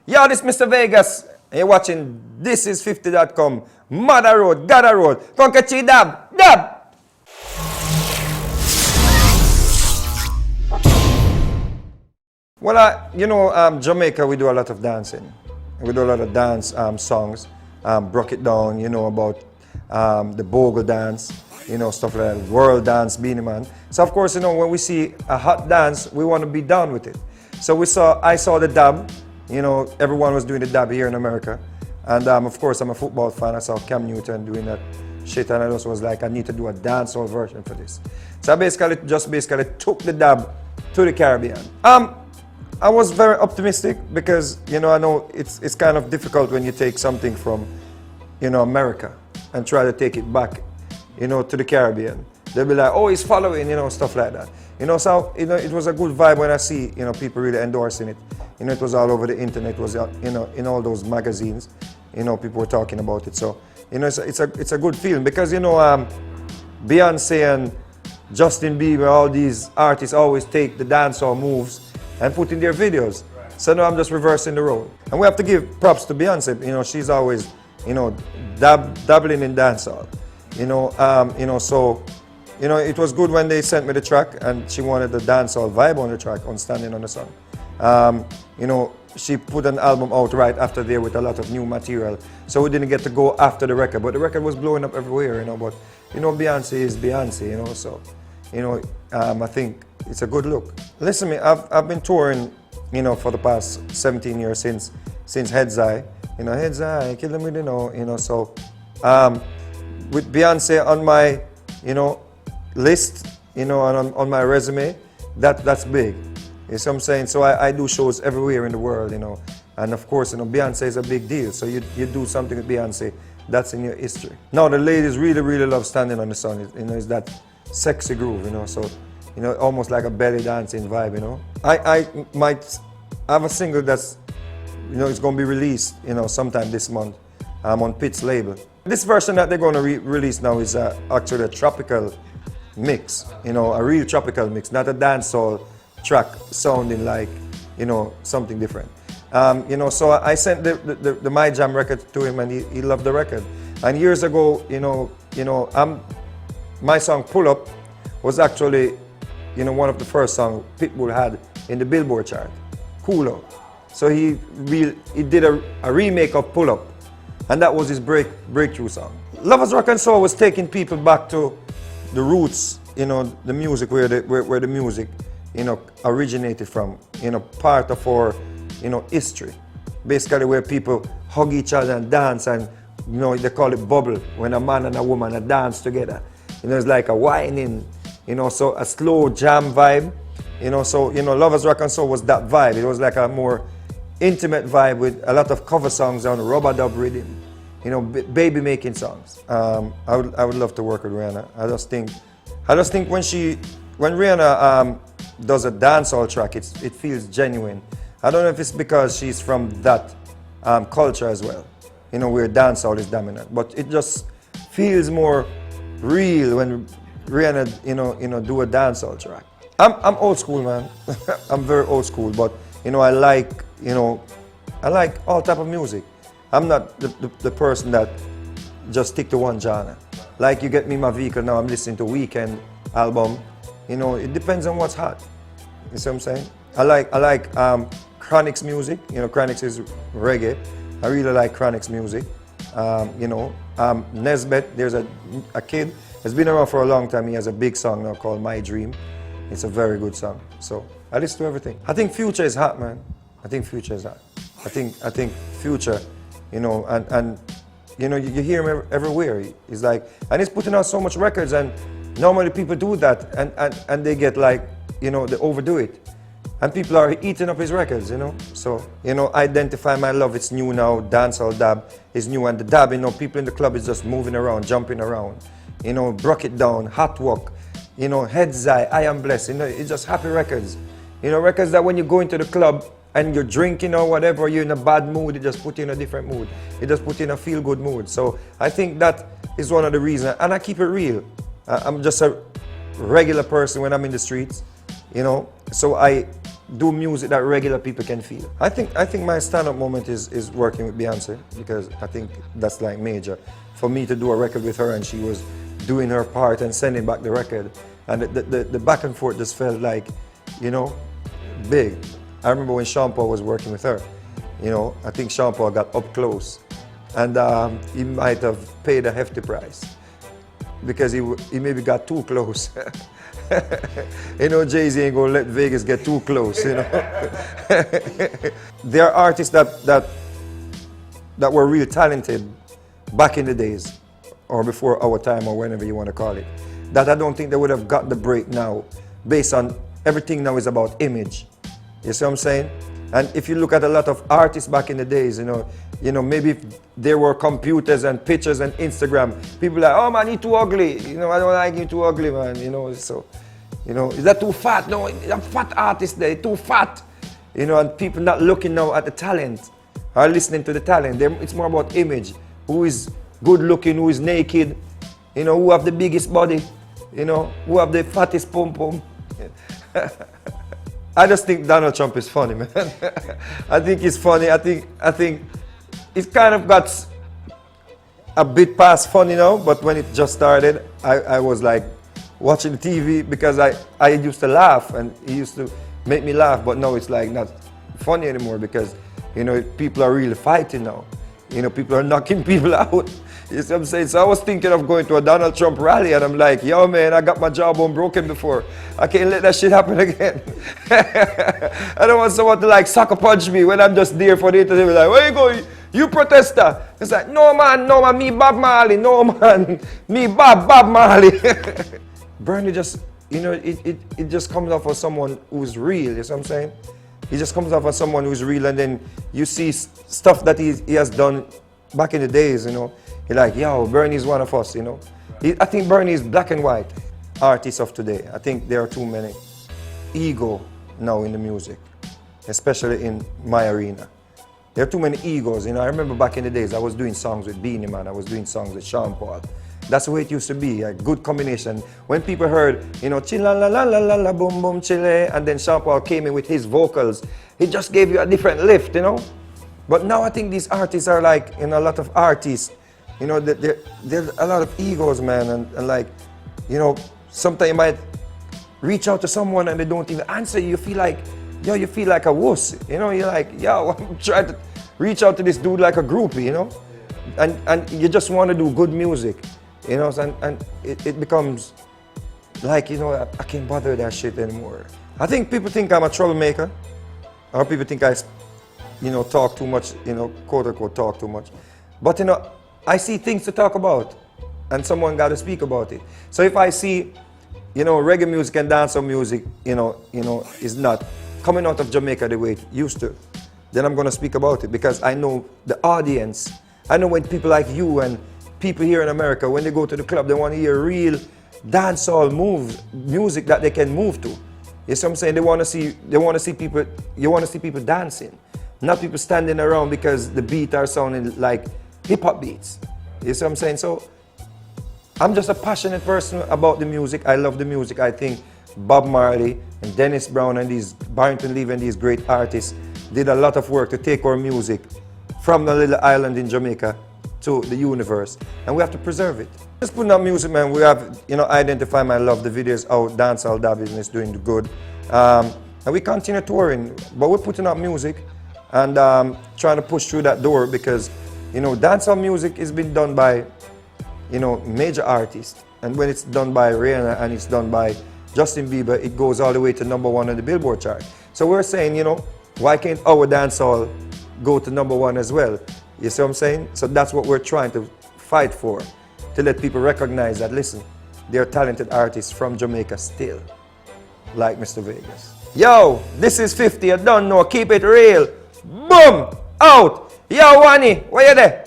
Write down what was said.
Yo, this Mr. Vegas, and you're watching This Is 50.com. Mother Road, Gather Road, Conkechi Dab, Dab! Well, Jamaica, we do a lot of dancing. We do a lot of dance songs. Broke it down, about the bogle dance, stuff like that, world dance, Beanie Man. So of course, when we see a hot dance, we want to be down with it. So I saw the dab, everyone was doing the dab here in America. And of course, I'm a football fan. I saw Cam Newton doing that shit, and I just was like, I need to do a dancehall version for this. So I basically took the dab to the Caribbean. I was very optimistic because, I know it's kind of difficult when you take something from, America and try to take it back, to the Caribbean. They'll be like, oh, he's following, stuff like that. So, it was a good vibe when I see, people really endorsing it. It was all over the internet, it was, in all those magazines, people were talking about it. So, it's a good feeling because, Beyonce and Justin Bieber, all these artists always take the dancehall moves and put in their videos. So now I'm just reversing the role. And we have to give props to Beyonce. She's always, dabbling in dancehall. So, it was good when they sent me the track and she wanted the dancehall vibe on the track on Standing on the Sun. She put an album out right after there with a lot of new material. So we didn't get to go after the record, but the record was blowing up everywhere, But, Beyonce is Beyonce, so, I think it's a good look. Listen to me, I've been touring, for the past 17 years since Heads Eye. Heads Eye, kill them with so with Beyonce on my, list, and on my resume, that's big. You see what I'm saying? So I do shows everywhere in the world, and of course, Beyonce is a big deal. So you do something with Beyonce, that's in your history. Now the ladies really, really love Standing on the Sun. It's that sexy groove, so almost like a belly dancing vibe, I might have a single that's, it's going to be released, sometime this month on Pit's label. This version that they're going to release now is actually a tropical mix, a real tropical mix, not a dancehall track sounding like, something different. So I sent the My Jam record to him and he loved the record. And years ago, my song Pull Up was actually, one of the first songs Pitbull had in the Billboard chart, Cool Up. So he did a remake of Pull Up, and that was his breakthrough song. Lovers Rock and Soul was taking people back to the roots, the music where the music, originated from, part of our, history. Basically where people hug each other and dance, and they call it bubble when a man and a woman dance together. It's like a whining, so a slow jam vibe. So Lovers Rock and Soul was that vibe. It was like a more intimate vibe with a lot of cover songs on rubber dub rhythm, baby making songs. I would love to work with Rihanna. I just think when Rihanna does a dancehall track, it feels genuine. I don't know if it's because she's from that culture as well, where dancehall is dominant, but it just feels more real when Rihanna, do a dancehall track. I'm old school, man. I'm very old school, but I like all type of music. I'm not the person that just stick to one genre. Like you get me in my vehicle now, I'm listening to Weekend album. It depends on what's hot. You see what I'm saying? I like Chronix's music. Chronix is reggae. I really like Chronix's music. Nesbeth, there's a kid that's been around for a long time. He has a big song now called My Dream. It's a very good song. So I listen to everything. I think Future is hot, man. I think Future is hot. I think Future, and you hear him everywhere. He's like, and he's putting out so much records, and normally people do that, and they get like, they overdo it. And people are eating up his records, So, Identify My Love, it's new now. Dancehall Dab is new, and the dab, people in the club is just moving around, jumping around. Broke It Down, Hot Walk, Heads Eye, I Am Blessed, it's just happy records. Records that when you go into the club and you're drinking or whatever, you're in a bad mood, it just puts you in a different mood. It just puts you in a feel-good mood. So I think that is one of the reasons, and I keep it real. I'm just a regular person when I'm in the streets, so I do music that regular people can feel. I think my stand-up moment is working with Beyonce, because I think that's like major. For me to do a record with her and she was doing her part and sending back the record, and the back and forth just felt like, you know, big. I remember when Sean Paul was working with her, you know, I think Sean Paul got up close, and he might have paid a hefty price because he maybe got too close. You know, Jay-Z ain't gonna let Vegas get too close, you know. There are artists that were real talented back in the days, or before our time, or whenever you want to call it, that I don't think they would have got the break now, based on everything now is about image. You see what I'm saying? And if you look at a lot of artists back in the days, you know, maybe if there were computers and pictures and Instagram, people like, oh man, he too ugly. You know, I don't like him too ugly, man. You know, so, you know, is that too fat? No, a fat artist there, too fat. You know, and people not looking now at the talent, or listening to the talent. It's more about image. Who is good looking, who is naked, you know, who have the biggest body, you know, who have the fattest pom-pom. I just think Donald Trump is funny, man. I think he's funny. I think it's kind of got a bit past funny now, but when it just started, I was like watching TV because I used to laugh and he used to make me laugh, but now it's like not funny anymore because, you know, people are really fighting now. You know, people are knocking people out. You see what I'm saying? So I was thinking of going to a Donald Trump rally and I'm like, yo man, I got my jawbone broken before. I can't let that shit happen again. I don't want someone to like sucker punch me when I'm just there for the interview. Like, where you going? You protester. It's like, no man, me Bob Marley. No man, me Bob Marley. Bernie just, you know, it just comes off as someone who's real. You see what I'm saying? He just comes off as someone who's real, and then you see stuff that he has done back in the days, you know. You're like, yo, Bernie's one of us, you know. I think Bernie is black and white artist of today. I think there are too many ego now in the music, especially in my arena. There are too many egos, you know. I remember back in the days, I was doing songs with Beanie Man, I was doing songs with Sean Paul. That's the way it used to be, a good combination. When people heard, you know, chilla la la la la la boom boom chile, and then Sean Paul came in with his vocals, it just gave you a different lift, you know. But now I think these artists are like, you know, a lot of artists, you know, there's a lot of egos, man, and like, you know, sometimes you might reach out to someone and they don't even answer you. You feel like, yo, you feel like a wuss, you know. You're like, yo, I'm trying to reach out to this dude like a groupie, you know, and you just want to do good music. You know, and it becomes like, you know, I can't bother with that shit anymore. I think people think I'm a troublemaker, or people think I, you know, talk too much, you know, quote unquote talk too much. But, you know, I see things to talk about, and someone got to speak about it. So if I see, you know, reggae music and dancehall music, you know, is not coming out of Jamaica the way it used to, then I'm going to speak about it because I know the audience. I know when people like you and people here in America, when they go to the club, they want to hear real dancehall music that they can move to. You see what I'm saying? They want to see people. You want to see people dancing, not people standing around because the beat are sounding like hip hop beats. You see what I'm saying? So I'm just a passionate person about the music. I love the music. I think Bob Marley and Dennis Brown and these Barrington Levy and these great artists did a lot of work to take our music from the little island in Jamaica to the universe, and we have to preserve it. Just putting out music, man. We have, you know, Identify My Love, the videos out, Dancehall Dab is doing good. And we continue touring, but we're putting out music and trying to push through that door because, you know, dancehall music has been done by, you know, major artists. And when it's done by Rihanna and it's done by Justin Bieber, it goes all the way to #1 on the Billboard chart. So we're saying, you know, why can't our dancehall go to #1 as well? You see what I'm saying? So that's what we're trying to fight for, to let people recognize that, listen, there are talented artists from Jamaica still, like Mr. Vegas. Yo, this is 50, I don't know, keep it real. Boom, out. Yo, Wani, where you there?